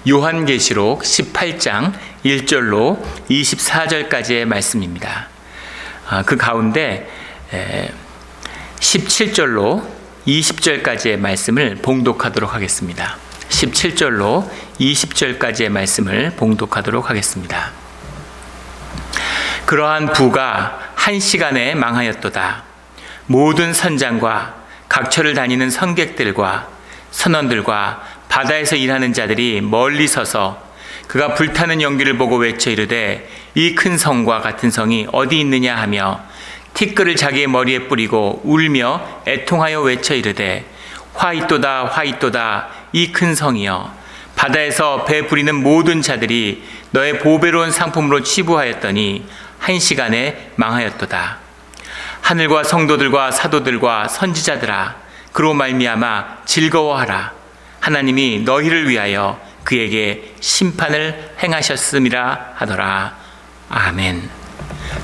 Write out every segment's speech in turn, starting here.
요한계시록 18장 1절로 24절까지의 말씀입니다. 그 가운데 17절로 20절까지의 말씀을 봉독하도록 하겠습니다. 17절로 20절까지의 말씀을 봉독하도록 하겠습니다. 그러한 부가 한 시간에 망하였도다. 모든 선장과 각처를 다니는 선객들과 선원들과 바다에서 일하는 자들이 멀리 서서 그가 불타는 연기를 보고 외쳐 이르되 이 큰 성과 같은 성이 어디 있느냐 하며 티끌을 자기의 머리에 뿌리고 울며 애통하여 외쳐 이르되 화 있도다 화 있도다 이 큰 성이여 바다에서 배 부리는 모든 자들이 너의 보배로운 상품으로 취부하였더니 한 시간에 망하였도다. 하늘과 성도들과 사도들과 선지자들아 그로 말미암아 즐거워하라. 하나님이 너희를 위하여 그에게 심판을 행하셨음이라 하더라. 아멘.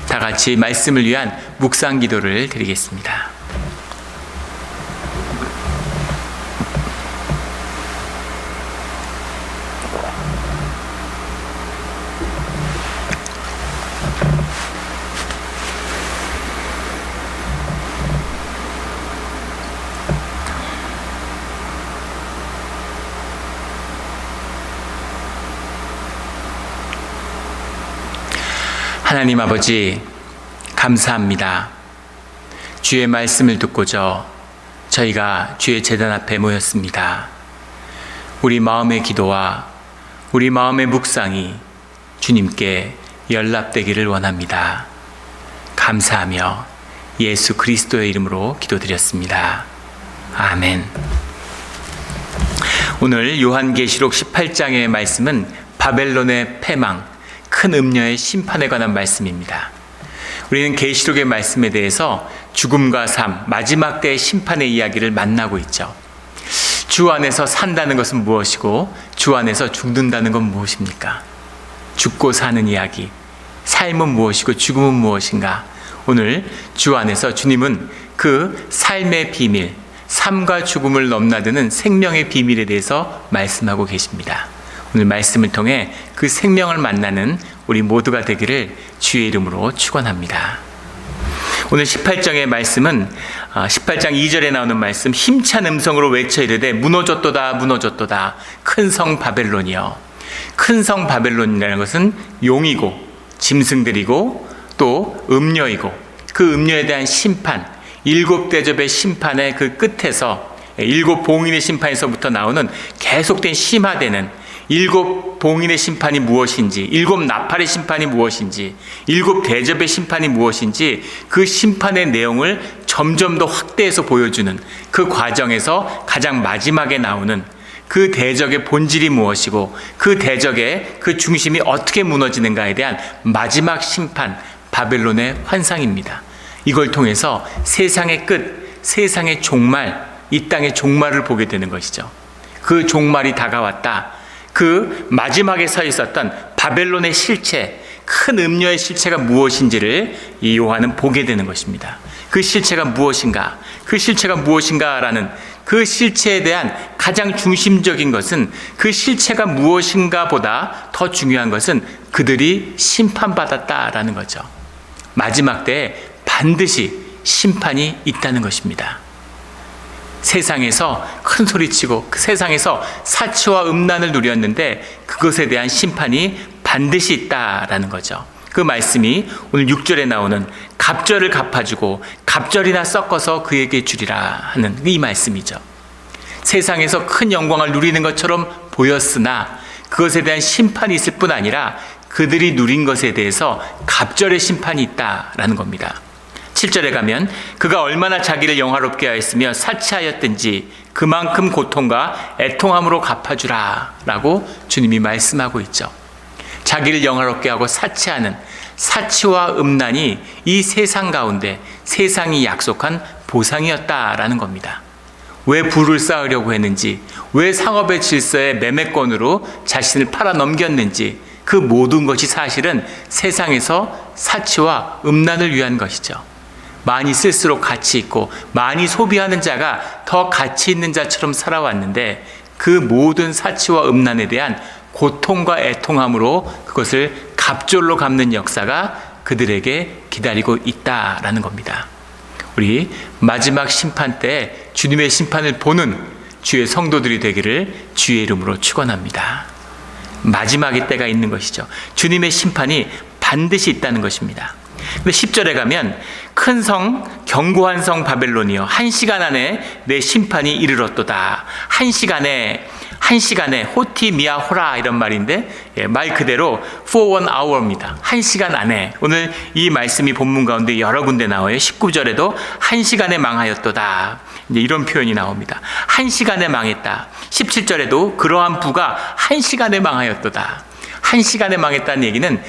다 같이 말씀을 위한 묵상 기도를 드리겠습니다. 하나님 아버지, 감사합니다. 주의 말씀을 듣고자 저희가 주의 제단 앞에 모였습니다. 우리 마음의 기도와 우리 마음의 묵상이 주님께 연락되기를 원합니다. 감사하며 예수 그리스도의 이름으로 기도드렸습니다. 아멘. 오늘 요한계시록 18장의 말씀은 바벨론의 패망, 큰 음녀의 심판에 관한 말씀입니다. 우리는 계시록의 말씀에 대해서 죽음과 삶, 마지막 때의 심판의 이야기를 만나고 있죠. 주 안에서 산다는 것은 무엇이고 주 안에서 죽는다는 건 무엇입니까? 죽고 사는 이야기, 삶은 무엇이고 죽음은 무엇인가? 오늘 주 안에서 주님은 그 삶의 비밀, 삶과 죽음을 넘나드는 생명의 비밀에 대해서 말씀하고 계십니다. 오늘 말씀을 통해 그 생명을 만나는 우리 모두가 되기를 주의 이름으로 축원합니다. 오늘 18장의 말씀은 18장 2절에 나오는 말씀, 힘찬 음성으로 외쳐 이르되 무너졌도다 무너졌도다 큰 성 바벨론이여. 큰 성 바벨론이라는 것은 용이고 짐승들이고 또 음녀이고 그 음녀에 대한 심판, 일곱 대접의 심판의 그 끝에서 일곱 봉인의 심판에서부터 나오는 계속된 심화되는 일곱 봉인의 심판이 무엇인지, 일곱 나팔의 심판이 무엇인지, 일곱 대접의 심판이 무엇인지 그 심판의 내용을 점점 더 확대해서 보여주는 그 과정에서 가장 마지막에 나오는 그 대적의 본질이 무엇이고 그 대적의 그 중심이 어떻게 무너지는가에 대한 마지막 심판, 바벨론의 환상입니다. 이걸 통해서 세상의 끝, 세상의 종말, 이 땅의 종말을 보게 되는 것이죠. 그 종말이 다가왔다. 그 마지막에 서 있었던 바벨론의 실체, 큰 음녀의 실체가 무엇인지를 이 요한은 보게 되는 것입니다. 그 실체가 무엇인가? 그 실체가 무엇인가라는 그 실체에 대한 가장 중심적인 것은 그 실체가 무엇인가 보다 더 중요한 것은 그들이 심판받았다라는 거죠. 마지막 때에 반드시 심판이 있다는 것입니다. 세상에서 큰 소리치고 세상에서 사치와 음란을 누렸는데 그것에 대한 심판이 반드시 있다라는 거죠. 그 말씀이 오늘 6절에 나오는 갑절을 갚아주고 갑절이나 섞어서 그에게 주리라 하는 이 말씀이죠. 세상에서 큰 영광을 누리는 것처럼 보였으나 그것에 대한 심판이 있을 뿐 아니라 그들이 누린 것에 대해서 갑절의 심판이 있다라는 겁니다. 7절에 가면 그가 얼마나 자기를 영화롭게 하였으며 사치하였든지 그만큼 고통과 애통함으로 갚아주라 라고 주님이 말씀하고 있죠. 자기를 영화롭게 하고 사치하는 사치와 음란이 이 세상 가운데 세상이 약속한 보상이었다라는 겁니다. 왜 부를 쌓으려고 했는지, 왜 상업의 질서의 매매권으로 자신을 팔아 넘겼는지 그 모든 것이 사실은 세상에서 사치와 음란을 위한 것이죠. 많이 쓸수록 가치 있고 많이 소비하는 자가 더 가치 있는 자처럼 살아왔는데 그 모든 사치와 음란에 대한 고통과 애통함으로 그것을 갑절로 갚는 역사가 그들에게 기다리고 있다라는 겁니다. 우리 마지막 심판 때 주님의 심판을 보는 주의 성도들이 되기를 주의 이름으로 축원합니다. 마지막의 때가 있는 것이죠. 주님의 심판이 반드시 있다는 것입니다. 근데 10절에 가면 큰 성, 견고한 성 바벨론이여, 1시간 안에 내 심판이 이르렀도다. 1시간에 호티 미아 호라 이런 말인데, 말 그대로 for 1hour입니다. 1시간 안에. 오늘 이 말씀이 본문 가운데 여러 군데 나와요. 19절에도 1시간에 망하였도다. 이제 이런 표현이 나옵니다. 1시간에 망했다. 17절에도 그러한 부가 1시간에 망하였도다. 1시간에 망했다는 얘기는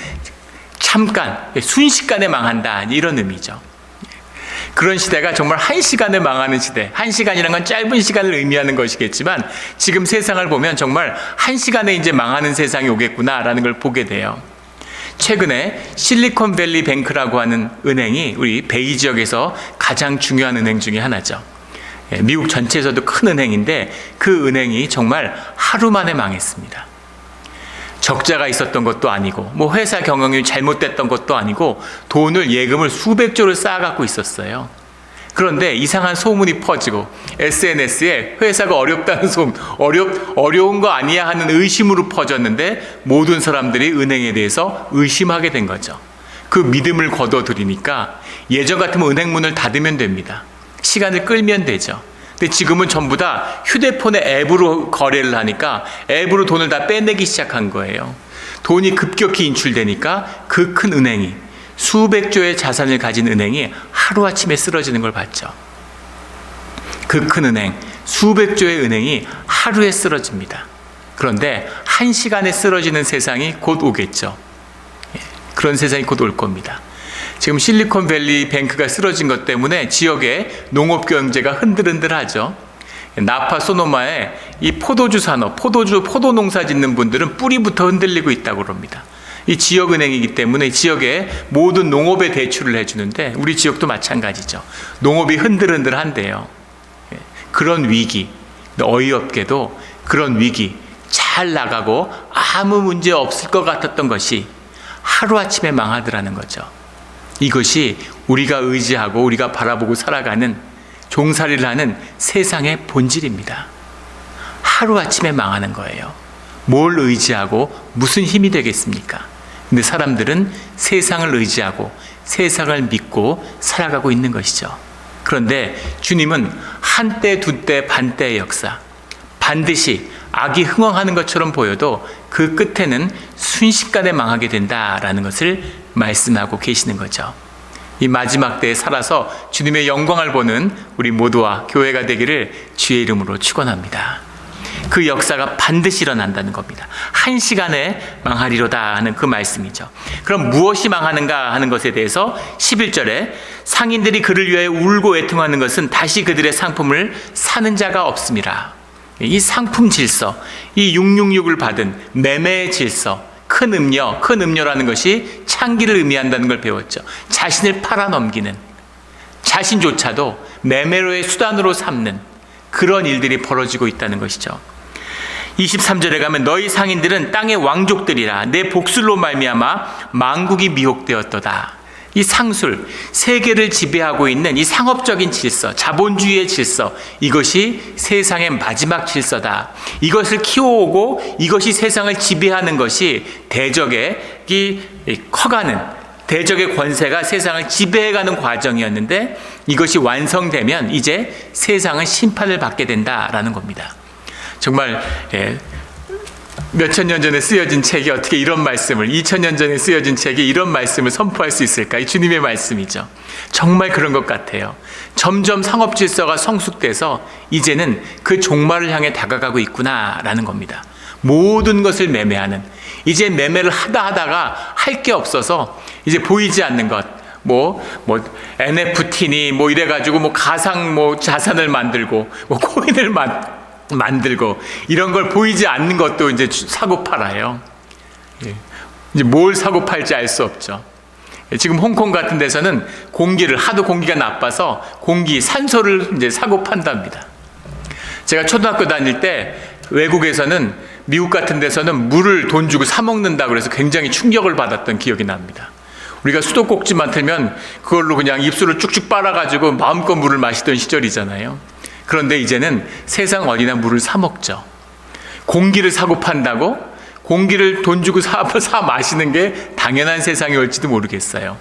잠깐, 순식간에 망한다, 이런 의미죠. 그런 시대가 정말 1시간에 망하는 시대, 1시간이라는 건 짧은 시간을 의미하는 것이겠지만 지금 세상을 보면 정말 1시간에 이제 망하는 세상이 오겠구나라는 걸 보게 돼요. 최근에 실리콘밸리 뱅크라고 하는 은행이 우리 베이 지역에서 가장 중요한 은행 중에 하나죠. 미국 전체에서도 큰 은행인데 그 은행이 정말 하루 만에 망했습니다. 적자가 있었던 것도 아니고 뭐 회사 경영이 잘못됐던 것도 아니고 돈을 예금을 수백조를 쌓아갖고 있었어요. 그런데 이상한 소문이 퍼지고 SNS에 회사가 어렵다는 소문, 어려운 거 아니야 하는 의심으로 퍼졌는데 모든 사람들이 은행에 대해서 의심하게 된 거죠. 그 믿음을 거둬들이니까 예전 같으면 은행 문을 닫으면 됩니다. 시간을 끌면 되죠. 근데 지금은 전부 다 휴대폰의 앱으로 거래를 하니까 앱으로 돈을 다 빼내기 시작한 거예요. 돈이 급격히 인출되니까 그 큰 은행이, 수백조의 자산을 가진 은행이 하루아침에 쓰러지는 걸 봤죠. 그 큰 은행, 수백조의 은행이 하루에 쓰러집니다. 그런데 1시간에 쓰러지는 세상이 곧 오겠죠. 그런 세상이 곧 올 겁니다. 지금 실리콘밸리 뱅크가 쓰러진 것 때문에 지역의 농업 경제가 흔들흔들하죠. 나파 소노마의 이 포도주 산업, 포도 농사 짓는 분들은 뿌리부터 흔들리고 있다고 합니다. 이 지역 은행이기 때문에 지역의 모든 농업에 대출을 해주는데 우리 지역도 마찬가지죠. 농업이 흔들흔들한데요. 그런 위기, 어이없게도 그런 위기 잘 나가고 아무 문제 없을 것 같았던 것이 하루아침에 망하더라는 거죠. 이것이 우리가 의지하고 우리가 바라보고 살아가는, 종살이를 하는 세상의 본질입니다. 하루아침에 망하는 거예요. 뭘 의지하고 무슨 힘이 되겠습니까? 근데 사람들은 세상을 의지하고 세상을 믿고 살아가고 있는 것이죠. 그런데 주님은 한때, 두때, 반때의 역사, 반드시 악이 흥황하는 것처럼 보여도 그 끝에는 순식간에 망하게 된다라는 것을 말씀하고 계시는 거죠. 이 마지막 때에 살아서 주님의 영광을 보는 우리 모두와 교회가 되기를 주의 이름으로 축원합니다. 그 역사가 반드시 일어난다는 겁니다. 1시간에 망하리로다 하는 그 말씀이죠. 그럼 무엇이 망하는가 하는 것에 대해서 11절에 상인들이 그를 위하여 울고 애통하는 것은 다시 그들의 상품을 사는 자가 없음이라. 이 상품 질서, 이 666을 받은 매매의 질서, 큰 음료라는 것이 창기를 의미한다는 걸 배웠죠. 자신을 팔아넘기는, 자신조차도 매매로의 수단으로 삼는 그런 일들이 벌어지고 있다는 것이죠. 23절에 가면 너희 상인들은 땅의 왕족들이라 내 복술로 말미암아 만국이 미혹되었도다. 이 상술, 세계를 지배하고 있는 이 상업적인 질서, 자본주의의 질서, 이것이 세상의 마지막 질서다. 이것을 키워오고 이것이 세상을 지배하는 것이 대적의 커가는, 대적의 권세가 세상을 지배해가는 과정이었는데 이것이 완성되면 이제 세상은 심판을 받게 된다라는 겁니다. 정말 몇천 년 전에 쓰여진 책이 어떻게 이런 말씀을, 2000년 전에 쓰여진 책이 이런 말씀을 선포할 수 있을까? 이 주님의 말씀이죠. 정말 그런 것 같아요. 점점 상업 질서가 성숙돼서 이제는 그 종말을 향해 다가가고 있구나라는 겁니다. 모든 것을 매매하는, 이제 매매를 하다가 할 게 없어서 이제 보이지 않는 것, NFT니 이래가지고 가상 자산을 만들고 코인을 만들고 이런 걸 보이지 않는 것도 이제 사고 팔아요. 이제 뭘 사고 팔지 알 수 없죠. 지금 홍콩 같은 데서는 하도 공기가 나빠서 산소를 이제 사고 판답니다. 제가 초등학교 다닐 때 외국에서는 미국 같은 데서는 물을 돈 주고 사 먹는다고 그래서 굉장히 충격을 받았던 기억이 납니다. 우리가 수도꼭지만 틀면 그걸로 그냥 입술을 쭉쭉 빨아가지고 마음껏 물을 마시던 시절이잖아요. 그런데 이제는 세상 어디나 물을 사 먹죠. 공기를 사고 판다고 공기를 돈 주고 사 마시는 게 당연한 세상이 올지도 모르겠어요.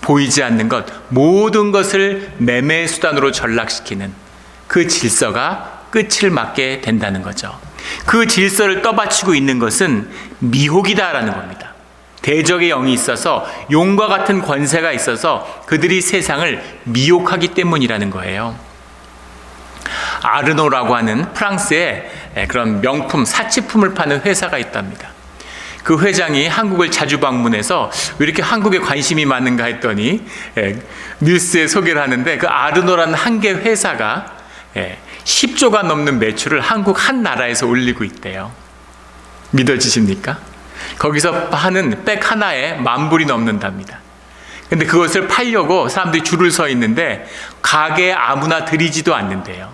보이지 않는 것, 모든 것을 매매 수단으로 전락시키는 그 질서가 끝을 맞게 된다는 거죠. 그 질서를 떠받치고 있는 것은 미혹이다라는 겁니다. 대적의 영이 있어서 용과 같은 권세가 있어서 그들이 세상을 미혹하기 때문이라는 거예요. 아르노라고 하는 프랑스의 그런 명품 사치품을 파는 회사가 있답니다. 그 회장이 한국을 자주 방문해서 왜 이렇게 한국에 관심이 많은가 했더니 뉴스에 소개를 하는데 그 아르노라는 한 개 회사가 10조가 넘는 매출을 한국 한 나라에서 올리고 있대요. 믿어지십니까? 거기서 하는 백 하나에 10,000불이 넘는답니다. 근데 그것을 팔려고 사람들이 줄을 서 있는데 가게에 아무나 들이지도 않는데요.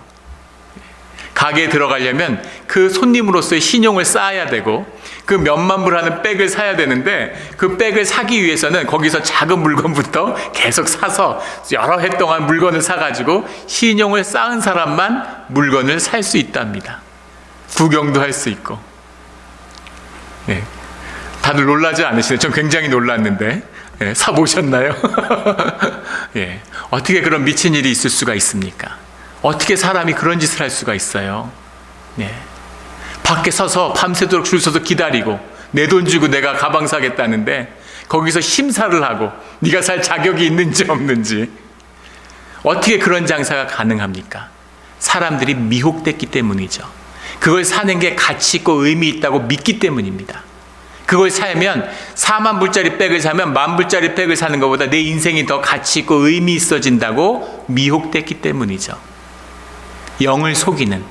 가게에 들어가려면 그 손님으로서의 신용을 쌓아야 되고 그 몇만 불 하는 백을 사야 되는데 그 백을 사기 위해서는 거기서 작은 물건부터 계속 사서 여러 해 동안 물건을 사가지고 신용을 쌓은 사람만 물건을 살 수 있답니다. 구경도 할 수 있고. 예. 다들 놀라지 않으시나요? 전 굉장히 놀랐는데 사보셨나요? 예. 어떻게 그런 미친 일이 있을 수가 있습니까? 어떻게 사람이 그런 짓을 할 수가 있어요? 예. 밖에 서서 밤새도록 줄 서서 기다리고 내 돈 주고 내가 가방 사겠다는데 거기서 심사를 하고 네가 살 자격이 있는지 없는지. 어떻게 그런 장사가 가능합니까? 사람들이 미혹됐기 때문이죠. 그걸 사는 게 가치 있고 의미 있다고 믿기 때문입니다. 그걸 사면 40,000불짜리 백을 사면 10,000불짜리 백을 사는 것보다 내 인생이 더 가치 있고 의미 있어진다고 미혹됐기 때문이죠. 영을 속이는,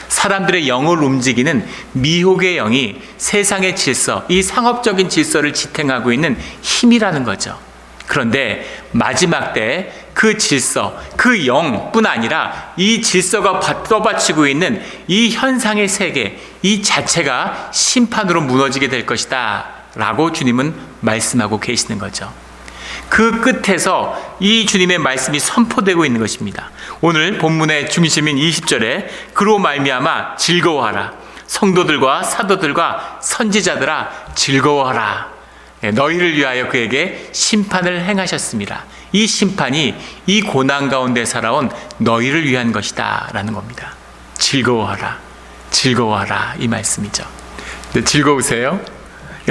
사람들의 영을 움직이는 미혹의 영이 세상의 질서, 이 상업적인 질서를 지탱하고 있는 힘이라는 거죠. 그런데 마지막 때 그 질서, 그 영뿐 아니라 이 질서가 떠받치고 있는 이 현상의 세계, 이 자체가 심판으로 무너지게 될 것이다 라고 주님은 말씀하고 계시는 거죠. 그 끝에서 이 주님의 말씀이 선포되고 있는 것입니다. 오늘 본문의 중심인 20절에 그로 말미암아 즐거워하라. 성도들과 사도들과 선지자들아 즐거워하라. 너희를 위하여 그에게 심판을 행하셨습니다. 이 심판이 이 고난 가운데 살아온 너희를 위한 것이다 라는 겁니다. 즐거워하라. 즐거워하라 이 말씀이죠. 네, 즐거우세요?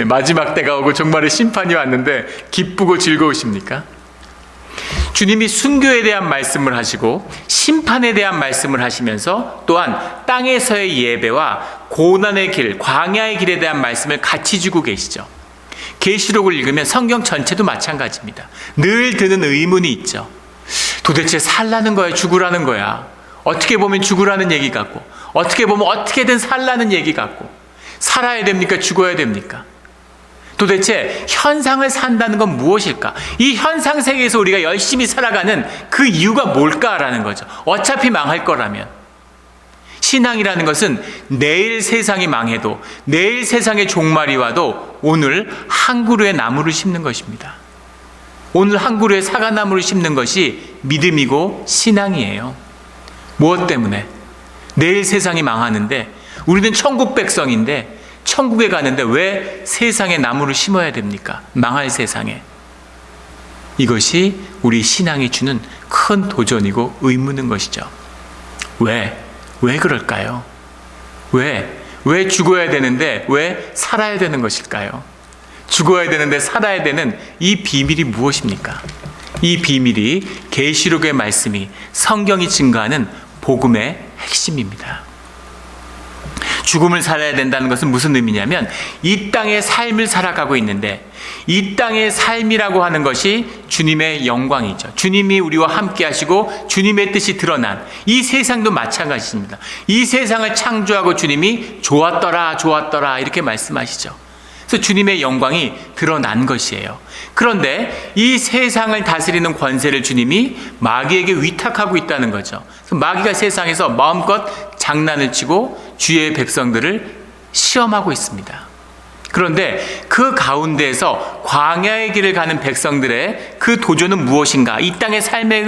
마지막 때가 오고 종말의 심판이 왔는데 기쁘고 즐거우십니까? 주님이 순교에 대한 말씀을 하시고 심판에 대한 말씀을 하시면서 또한 땅에서의 예배와 고난의 길, 광야의 길에 대한 말씀을 같이 주고 계시죠. 계시록을 읽으면 성경 전체도 마찬가지입니다. 늘 드는 의문이 있죠. 도대체 살라는 거야, 죽으라는 거야? 어떻게 보면 죽으라는 얘기 같고, 어떻게 보면 어떻게든 살라는 얘기 같고, 살아야 됩니까? 죽어야 됩니까? 도대체 현상을 산다는 건 무엇일까? 이 현상 세계에서 우리가 열심히 살아가는 그 이유가 뭘까라는 거죠. 어차피 망할 거라면. 신앙이라는 것은 내일 세상이 망해도, 내일 세상의 종말이 와도 오늘 한 그루의 나무를 심는 것입니다. 오늘 한 그루의 사과나무를 심는 것이 믿음이고 신앙이에요. 무엇 때문에? 내일 세상이 망하는데 우리는 천국 백성인데 천국에 가는데 왜 세상에 나무를 심어야 됩니까? 망할 세상에. 이것이 우리 신앙이 주는 큰 도전이고 의문인 것이죠. 왜 그럴까요? 왜 죽어야 되는데 왜 살아야 되는 것일까요? 죽어야 되는데 살아야 되는 이 비밀이 무엇입니까? 이 비밀이 계시록의 말씀이, 성경이 증거하는 복음의 핵심입니다. 죽음을 살아야 된다는 것은 무슨 의미냐면 이 땅의 삶을 살아가고 있는데 이 땅의 삶이라고 하는 것이 주님의 영광이죠. 주님이 우리와 함께 하시고 주님의 뜻이 드러난 이 세상도 마찬가지입니다. 이 세상을 창조하고 주님이 좋았더라 좋았더라 이렇게 말씀하시죠. 그래서 주님의 영광이 드러난 것이에요. 그런데 이 세상을 다스리는 권세를 주님이 마귀에게 위탁하고 있다는 거죠. 그래서 마귀가 세상에서 마음껏 장난을 치고 주의 백성들을 시험하고 있습니다. 그런데 그 가운데에서 광야의 길을 가는 백성들의 그 도전은 무엇인가? 이 땅의 삶의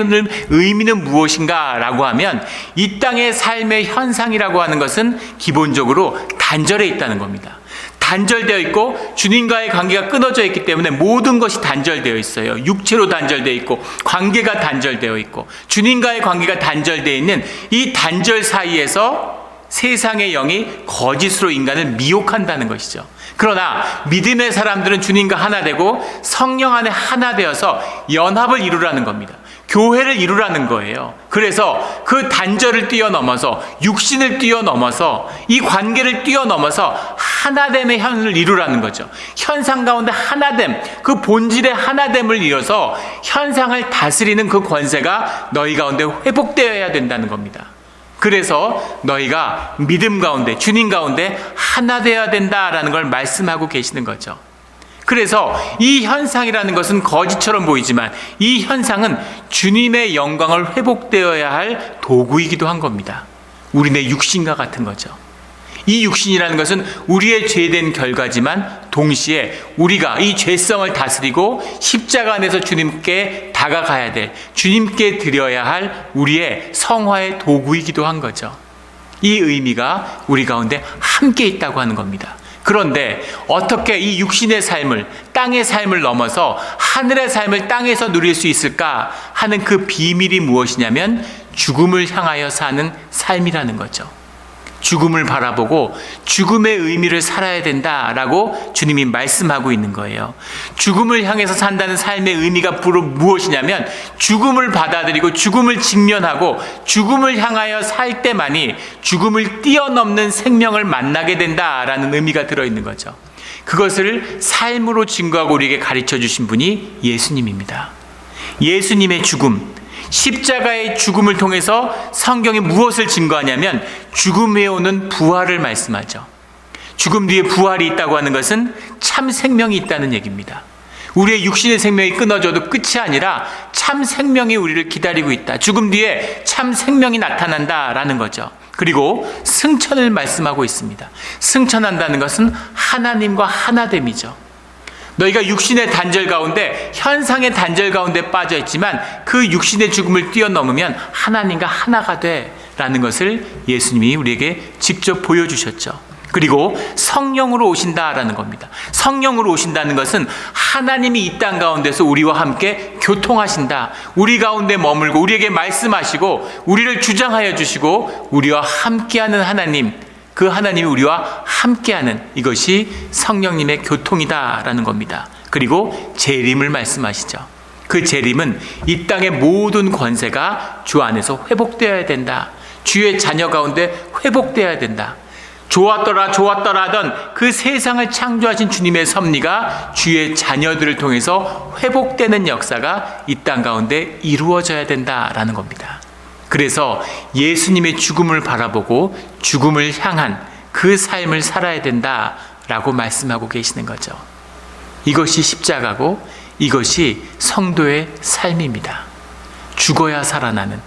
의미는 무엇인가? 라고 하면 이 땅의 삶의 현상이라고 하는 것은 기본적으로 단절해 있다는 겁니다. 단절되어 있고 주님과의 관계가 끊어져 있기 때문에 모든 것이 단절되어 있어요. 육체로 단절되어 있고 관계가 단절되어 있고 주님과의 관계가 단절되어 있는 이 단절 사이에서 세상의 영이 거짓으로 인간을 미혹한다는 것이죠. 그러나 믿음의 사람들은 주님과 하나 되고 성령 안에 하나 되어서 연합을 이루라는 겁니다. 교회를 이루라는 거예요. 그래서 그 단절을 뛰어넘어서 육신을 뛰어넘어서 이 관계를 뛰어넘어서 하나됨의 현을 이루라는 거죠. 현상 가운데 하나됨, 그 본질의 하나됨을 이뤄서 현상을 다스리는 그 권세가 너희 가운데 회복되어야 된다는 겁니다. 그래서 너희가 믿음 가운데, 주님 가운데 하나 되어야 된다라는 걸 말씀하고 계시는 거죠. 그래서 이 현상이라는 것은 거짓처럼 보이지만 이 현상은 주님의 영광을 회복되어야 할 도구이기도 한 겁니다. 우리네 육신과 같은 거죠. 이 육신이라는 것은 우리의 죄된 결과지만 동시에 우리가 이 죄성을 다스리고 십자가 안에서 주님께 다가가야 될, 주님께 드려야 할 우리의 성화의 도구이기도 한 거죠. 이 의미가 우리 가운데 함께 있다고 하는 겁니다. 그런데 어떻게 이 육신의 삶을, 땅의 삶을 넘어서 하늘의 삶을 땅에서 누릴 수 있을까 하는 그 비밀이 무엇이냐면 죽음을 향하여 사는 삶이라는 거죠. 죽음을 바라보고 죽음의 의미를 살아야 된다라고 주님이 말씀하고 있는 거예요. 죽음을 향해서 산다는 삶의 의미가 무엇이냐면 죽음을 받아들이고 죽음을 직면하고 죽음을 향하여 살 때만이 죽음을 뛰어넘는 생명을 만나게 된다라는 의미가 들어있는 거죠. 그것을 삶으로 증거하고 우리에게 가르쳐 주신 분이 예수님입니다. 예수님의 죽음, 십자가의 죽음을 통해서 성경이 무엇을 증거하냐면 죽음에 오는 부활을 말씀하죠. 죽음 뒤에 부활이 있다고 하는 것은 참 생명이 있다는 얘기입니다. 우리의 육신의 생명이 끊어져도 끝이 아니라 참 생명이 우리를 기다리고 있다. 죽음 뒤에 참 생명이 나타난다라는 거죠. 그리고 승천을 말씀하고 있습니다. 승천한다는 것은 하나님과 하나됨이죠. 너희가 육신의 단절 가운데, 현상의 단절 가운데 빠져 있지만 그 육신의 죽음을 뛰어넘으면 하나님과 하나가 돼라는 것을 예수님이 우리에게 직접 보여주셨죠. 그리고 성령으로 오신다라는 겁니다. 성령으로 오신다는 것은 하나님이 이 땅 가운데서 우리와 함께 교통하신다. 우리 가운데 머물고 우리에게 말씀하시고 우리를 주장하여 주시고 우리와 함께하는 하나님, 그 하나님이 우리와 함께하는 이것이 성령님의 교통이다라는 겁니다. 그리고 재림을 말씀하시죠. 그 재림은 이 땅의 모든 권세가 주 안에서 회복되어야 된다. 주의 자녀 가운데 회복되어야 된다. 좋았더라 하던 그 세상을 창조하신 주님의 섭리가 주의 자녀들을 통해서 회복되는 역사가 이 땅 가운데 이루어져야 된다라는 겁니다. 그래서 예수님의 죽음을 바라보고 죽음을 향한 그 삶을 살아야 된다라고 말씀하고 계시는 거죠. 이것이 십자가고 이것이 성도의 삶입니다. 죽어야 살아나는,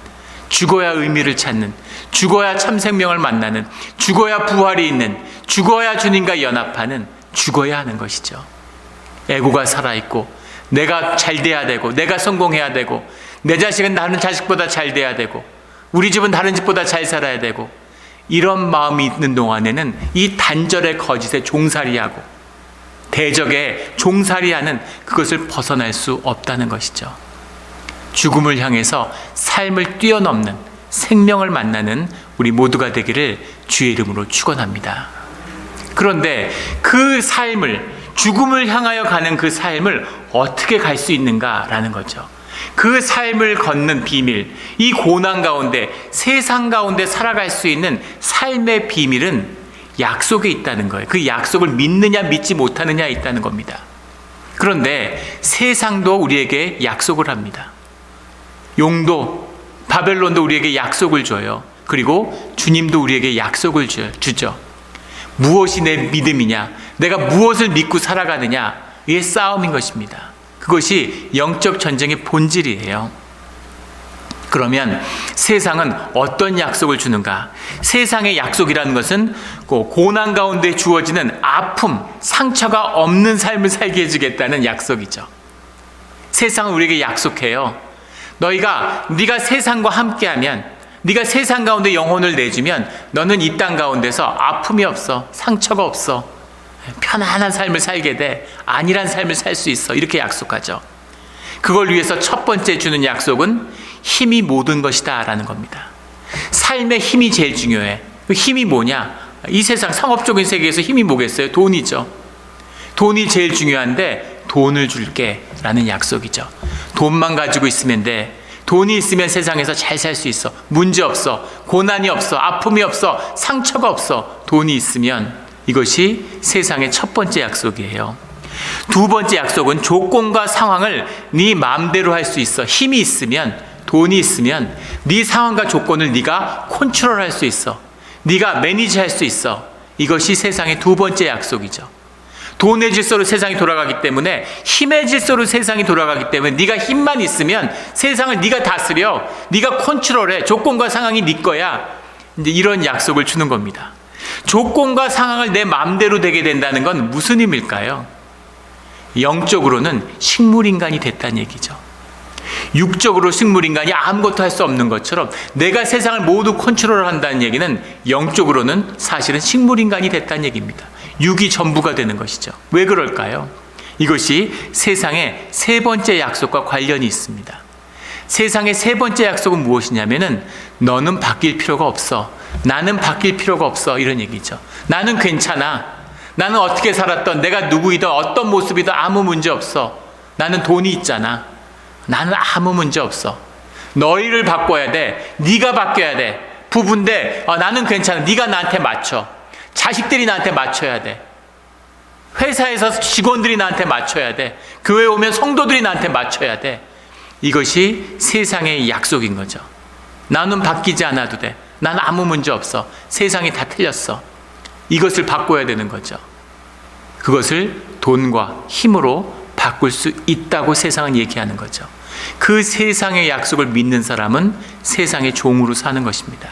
죽어야 의미를 찾는, 죽어야 참 생명을 만나는, 죽어야 부활이 있는, 죽어야 주님과 연합하는, 죽어야 하는 것이죠. 에고가 살아있고 내가 잘 돼야 되고 내가 성공해야 되고 내 자식은 다른 자식보다 잘 돼야 되고 우리 집은 다른 집보다 잘 살아야 되고 이런 마음이 있는 동안에는 이 단절의 거짓에 종살이하고 대적에 종살이하는 그것을 벗어날 수 없다는 것이죠. 죽음을 향해서 삶을 뛰어넘는 생명을 만나는 우리 모두가 되기를 주의 이름으로 축원합니다. 그런데 그 삶을, 죽음을 향하여 가는 그 삶을 어떻게 갈 수 있는가라는 거죠. 그 삶을 걷는 비밀, 이 고난 가운데, 세상 가운데 살아갈 수 있는 삶의 비밀은 약속에 있다는 거예요. 그 약속을 믿느냐 믿지 못하느냐에 있다는 겁니다. 그런데 세상도 우리에게 약속을 합니다. 용도, 바벨론도 우리에게 약속을 줘요. 그리고 주님도 우리에게 약속을 주죠. 무엇이 내 믿음이냐, 내가 무엇을 믿고 살아가느냐의 싸움인 것입니다. 그것이 영적 전쟁의 본질이에요. 그러면 세상은 어떤 약속을 주는가? 세상의 약속이라는 것은 고난 가운데 주어지는 아픔, 상처가 없는 삶을 살게 해주겠다는 약속이죠. 세상은 우리에게 약속해요. 네가 세상과 함께하면, 네가 세상 가운데 영혼을 내주면 너는 이 땅 가운데서 아픔이 없어, 상처가 없어, 편안한 삶을 살게 돼, 안일한 삶을 살 수 있어. 이렇게 약속하죠. 그걸 위해서 첫 번째 주는 약속은 힘이 모든 것이다 라는 겁니다. 삶의 힘이 제일 중요해. 그 힘이 뭐냐? 이 세상 상업적인 세계에서 힘이 뭐겠어요? 돈이죠. 돈이 제일 중요한데 돈을 줄게 라는 약속이죠. 돈만 가지고 있으면 돼. 돈이 있으면 세상에서 잘 살 수 있어. 문제 없어. 고난이 없어. 아픔이 없어. 상처가 없어. 돈이 있으면. 이것이 세상의 첫 번째 약속이에요. 두 번째 약속은 조건과 상황을 네 마음대로 할 수 있어. 힘이 있으면, 돈이 있으면 네 상황과 조건을 네가 컨트롤할 수 있어. 네가 매니지할 수 있어. 이것이 세상의 두 번째 약속이죠. 돈의 질서로 세상이 돌아가기 때문에, 힘의 질서로 세상이 돌아가기 때문에 네가 힘만 있으면 세상을 네가 다스려, 네가 컨트롤해. 조건과 상황이 네 거야. 이제 이런 약속을 주는 겁니다. 조건과 상황을 내 마음대로 되게 된다는 건 무슨 의미일까요? 영적으로는 식물인간이 됐다는 얘기죠. 육적으로 식물인간이 아무것도 할 수 없는 것처럼 내가 세상을 모두 컨트롤한다는 얘기는 영적으로는 사실은 식물인간이 됐다는 얘기입니다. 육이 전부가 되는 것이죠. 왜 그럴까요? 이것이 세상의 세 번째 약속과 관련이 있습니다. 세상의 세 번째 약속은 무엇이냐면은 너는 바뀔 필요가 없어. 나는 바뀔 필요가 없어. 이런 얘기죠. 나는 괜찮아. 나는 어떻게 살았던, 내가 누구이든 어떤 모습이든 아무 문제 없어. 나는 돈이 있잖아. 나는 아무 문제 없어. 너희를 바꿔야 돼. 네가 바뀌어야 돼. 부부인데 나는 괜찮아. 네가 나한테 맞춰. 자식들이 나한테 맞춰야 돼. 회사에서 직원들이 나한테 맞춰야 돼. 교회 오면 성도들이 나한테 맞춰야 돼. 이것이 세상의 약속인 거죠. 나는 바뀌지 않아도 돼. 나는 아무 문제 없어. 세상이 다 틀렸어. 이것을 바꿔야 되는 거죠. 그것을 돈과 힘으로 바꿀 수 있다고 세상은 얘기하는 거죠. 그 세상의 약속을 믿는 사람은 세상의 종으로 사는 것입니다.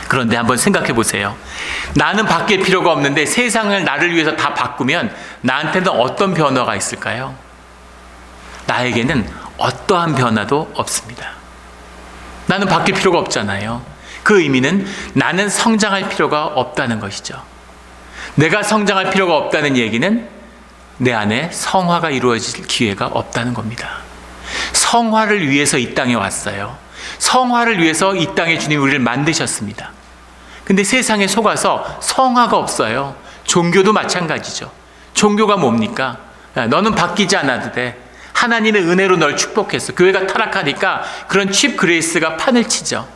그런데 한번 생각해 보세요. 나는 바뀔 필요가 없는데 세상을 나를 위해서 다 바꾸면 나한테는 어떤 변화가 있을까요? 나에게는 어떠한 변화도 없습니다. 나는 바뀔 필요가 없잖아요. 그 의미는 나는 성장할 필요가 없다는 것이죠. 내가 성장할 필요가 없다는 얘기는 내 안에 성화가 이루어질 기회가 없다는 겁니다. 성화를 위해서 이 땅에 왔어요. 성화를 위해서 이 땅에 주님 우리를 만드셨습니다. 근데 세상에 속아서 성화가 없어요. 종교도 마찬가지죠. 종교가 뭡니까? 너는 바뀌지 않아도 돼. 하나님의 은혜로 널 축복했어. 교회가 타락하니까 그런 칩 그레이스가 판을 치죠.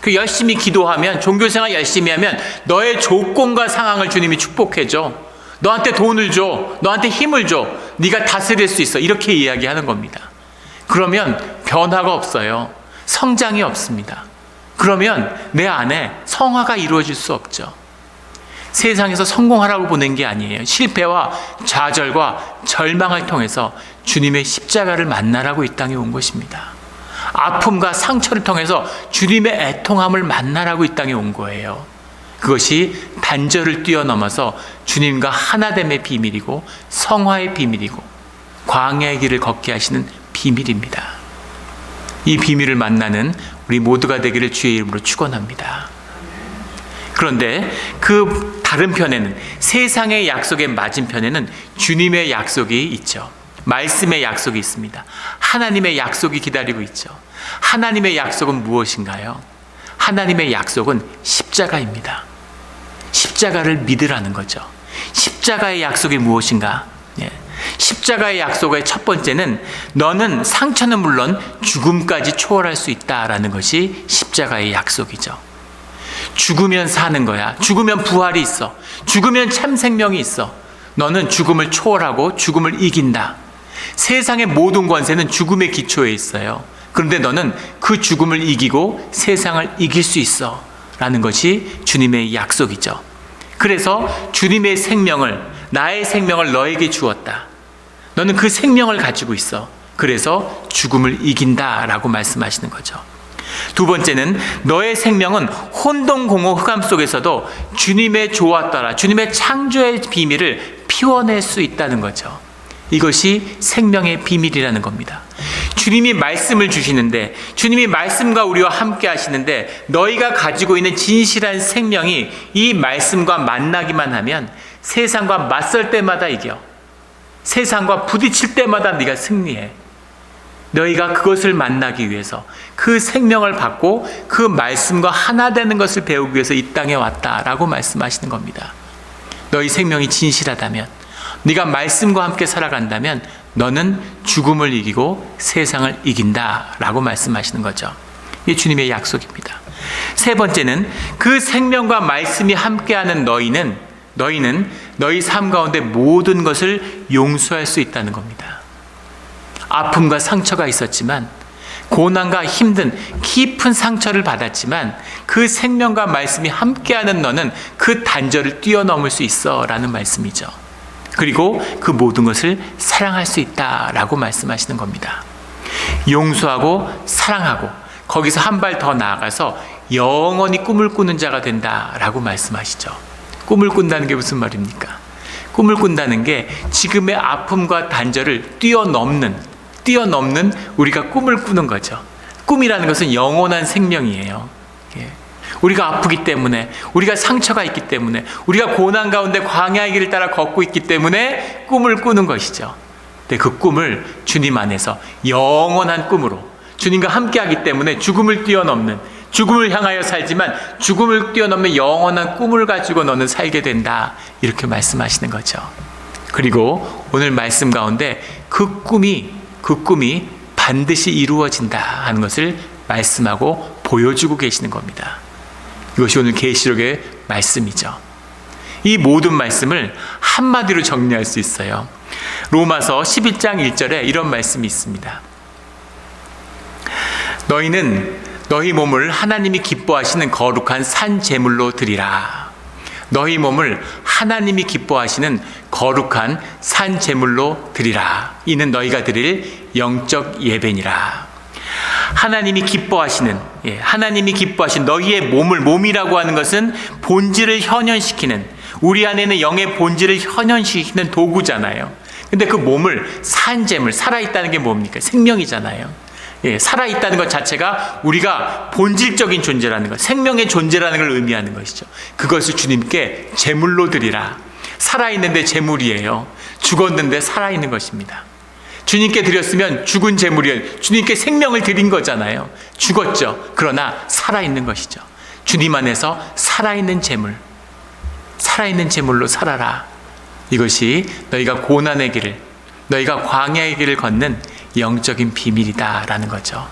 그 열심히 기도하면, 종교생활 열심히 하면 너의 조건과 상황을 주님이 축복해줘. 너한테 돈을 줘. 너한테 힘을 줘. 네가 다스릴 수 있어. 이렇게 이야기하는 겁니다. 그러면 변화가 없어요. 성장이 없습니다. 그러면 내 안에 성화가 이루어질 수 없죠. 세상에서 성공하라고 보낸 게 아니에요. 실패와 좌절과 절망을 통해서 주님의 십자가를 만나라고 이 땅에 온 것입니다. 아픔과 상처를 통해서 주님의 애통함을 만나라고 이 땅에 온 거예요. 그것이 단절을 뛰어넘어서 주님과 하나됨의 비밀이고 성화의 비밀이고 광야의 길을 걷게 하시는 비밀입니다. 이 비밀을 만나는 우리 모두가 되기를 주의 이름으로 축원합니다. 그런데 그 다른 편에는, 세상의 약속의 맞은편에는 주님의 약속이 있죠. 말씀의 약속이 있습니다. 하나님의 약속이 기다리고 있죠. 하나님의 약속은 무엇인가요? 하나님의 약속은 십자가입니다. 십자가를 믿으라는 거죠. 십자가의 약속이 무엇인가? 십자가의 약속의 첫 번째는 너는 상처는 물론 죽음까지 초월할 수 있다라는 것이 십자가의 약속이죠. 죽으면 사는 거야. 죽으면 부활이 있어. 죽으면 참 생명이 있어. 너는 죽음을 초월하고 죽음을 이긴다. 세상의 모든 권세는 죽음의 기초에 있어요. 그런데 너는 그 죽음을 이기고 세상을 이길 수 있어 라는 것이 주님의 약속이죠. 그래서 주님의 생명을, 나의 생명을 너에게 주었다. 너는 그 생명을 가지고 있어. 그래서 죽음을 이긴다라고 말씀하시는 거죠. 두 번째는 너의 생명은 혼돈공허 흑암 속에서도 주님의 조와 따라 주님의 창조의 비밀을 피워낼 수 있다는 거죠. 이것이 생명의 비밀이라는 겁니다. 주님이 말씀을 주시는데, 주님이 말씀과 우리와 함께 하시는데, 너희가 가지고 있는 진실한 생명이 이 말씀과 만나기만 하면 세상과 맞설 때마다 이겨. 세상과 부딪힐 때마다 네가 승리해. 너희가 그것을 만나기 위해서, 그 생명을 받고 그 말씀과 하나 되는 것을 배우기 위해서 이 땅에 왔다라고 말씀하시는 겁니다. 너희 생명이 진실하다면, 네가 말씀과 함께 살아간다면 너는 죽음을 이기고 세상을 이긴다라고 말씀하시는 거죠. 이게 주님의 약속입니다. 세 번째는 그 생명과 말씀이 함께하는 너희는 너희 삶 가운데 모든 것을 용서할 수 있다는 겁니다. 아픔과 상처가 있었지만, 고난과 힘든 깊은 상처를 받았지만, 그 생명과 말씀이 함께하는 너는 그 단절을 뛰어넘을 수 있어 라는 말씀이죠. 그리고 그 모든 것을 사랑할 수 있다라고 말씀하시는 겁니다. 용서하고 사랑하고 거기서 한 발 더 나아가서 영원히 꿈을 꾸는 자가 된다라고 말씀하시죠. 꿈을 꾼다는 게 무슨 말입니까? 꿈을 꾼다는 게 지금의 아픔과 단절을 뛰어넘는 우리가 꿈을 꾸는 거죠. 꿈이라는 것은 영원한 생명이에요. 우리가 아프기 때문에, 우리가 상처가 있기 때문에, 우리가 고난 가운데 광야의 길을 따라 걷고 있기 때문에 꿈을 꾸는 것이죠. 근데 그 꿈을 주님 안에서 영원한 꿈으로, 주님과 함께하기 때문에 죽음을 뛰어넘는, 죽음을 향하여 살지만 죽음을 뛰어넘는 영원한 꿈을 가지고 너는 살게 된다, 이렇게 말씀하시는 거죠. 그리고 오늘 말씀 가운데 그 꿈이 반드시 이루어진다 하는 것을 말씀하고 보여주고 계시는 겁니다. 이것이 오늘 계시록의 말씀이죠. 이 모든 말씀을 한마디로 정리할 수 있어요. 로마서 11장 1절에 이런 말씀이 있습니다. 너희는 너희 몸을 하나님이 기뻐하시는 거룩한 산 제물로 드리라. 너희 몸을 하나님이 기뻐하시는 거룩한 산 제물로 드리라. 이는 너희가 드릴 영적 예배니라. 하나님이 기뻐하신 너희의 몸이라고 하는 것은 본질을 현현시키는, 우리 안에는 영의 본질을 현현시키는 도구잖아요. 근데 그 몸을 산재물, 살아있다는 게 뭡니까? 생명이잖아요. 살아있다는 것 자체가 우리가 본질적인 존재라는 것, 생명의 존재라는 걸 의미하는 것이죠. 그것을 주님께 제물로 드리라. 살아있는데 제물이에요. 죽었는데 살아있는 것입니다. 주님께 드렸으면 죽은 제물이에요. 주님께 생명을 드린 거잖아요. 죽었죠. 그러나 살아있는 것이죠. 주님 안에서 살아있는 제물, 살아있는 제물로 살아라. 이것이 너희가 고난의 길을, 너희가 광야의 길을 걷는 영적인 비밀이다라는 거죠.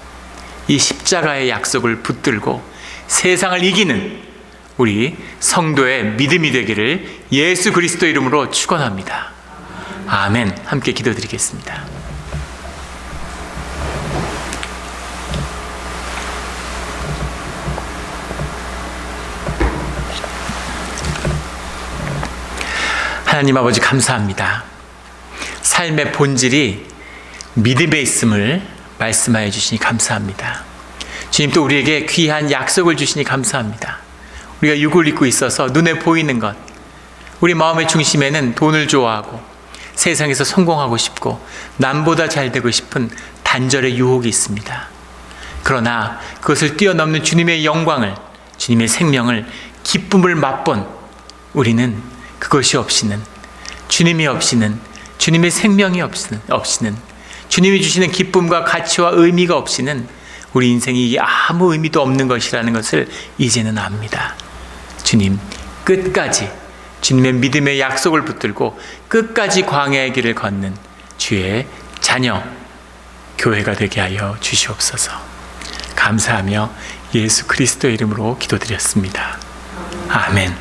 이 십자가의 약속을 붙들고 세상을 이기는 우리 성도의 믿음이 되기를 예수 그리스도 이름으로 축원합니다. 아멘. 함께 기도드리겠습니다. 하나님 아버지 감사합니다. 삶의 본질이 믿음에 있음을 말씀하여 주시니 감사합니다. 주님, 또 우리에게 귀한 약속을 주시니 감사합니다. 우리가 육을 입고 있어서 눈에 보이는 것, 우리 마음의 중심에는 돈을 좋아하고 세상에서 성공하고 싶고 남보다 잘 되고 싶은 단절의 유혹이 있습니다. 그러나 그것을 뛰어넘는 주님의 영광을, 주님의 생명을, 기쁨을 맛본 우리는 그것이 없이는, 주님이 없이는, 주님의 생명이 없이는, 주님이 주시는 기쁨과 가치와 의미가 없이는 우리 인생이 아무 의미도 없는 것이라는 것을 이제는 압니다. 주님, 끝까지 주님의 믿음의 약속을 붙들고 끝까지 광야의 길을 걷는 주의 자녀, 교회가 되게 하여 주시옵소서. 감사하며 예수 그리스도의 이름으로 기도드렸습니다. 아멘.